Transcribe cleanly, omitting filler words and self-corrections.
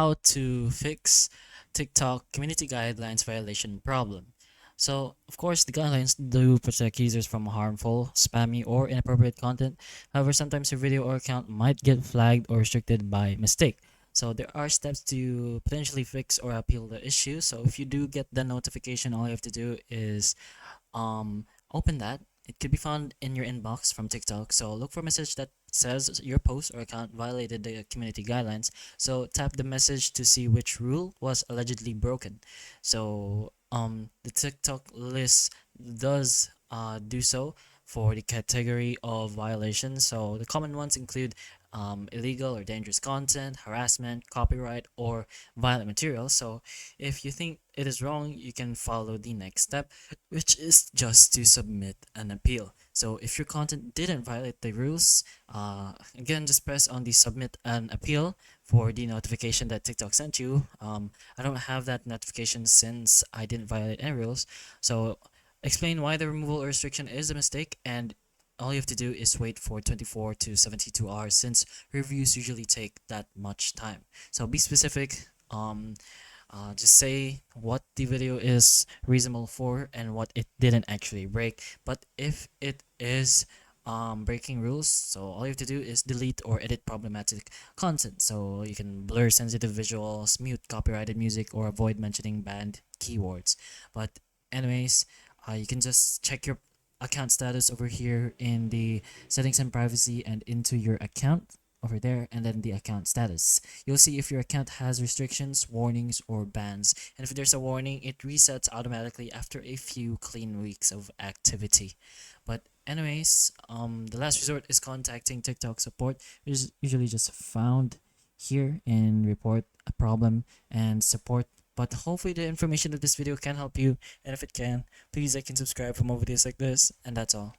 how to fix TikTok community guidelines violation problem. So, of course, the guidelines do protect users from harmful, spammy, or inappropriate content. However, sometimes your video or account might get flagged or restricted by mistake. So, there are steps to potentially fix or appeal the issue. So, if you do get the notification, all you have to do is open that. It could be found in your inbox from TikTok. So look for a message that says your post or account violated the community guidelines. So tap the message to see which rule was allegedly broken. So the TikTok list does do so for the category of violations. So the common ones include illegal or dangerous content, harassment, copyright, or violent material. So if you think it is wrong, you can follow the next step, which is just to submit an appeal. So if your content didn't violate the rules, again, just press on the submit an appeal for the notification that TikTok sent you. I don't have that notification since I didn't violate any rules. So explain why the removal or restriction is a mistake, and all you have to do is wait for 24 to 72 hours since reviews usually take that much time. So be specific. Just say what the video is reasonable for and what it didn't actually break. But if it is breaking rules, so all you have to do is delete or edit problematic content. So you can blur sensitive visuals, mute copyrighted music, or avoid mentioning banned keywords. But anyways, you can just check your account status over here in the settings and privacy and into your account over there, and then the account status. You'll see if your account has restrictions, warnings, or bans. And if there's a warning, it resets automatically after a few clean weeks of activity. But anyways, the last resort is contacting TikTok support, which is usually just found here in report a problem and support. But hopefully the information of this video can help you, and if it can, please like and subscribe for more videos like this, and that's all.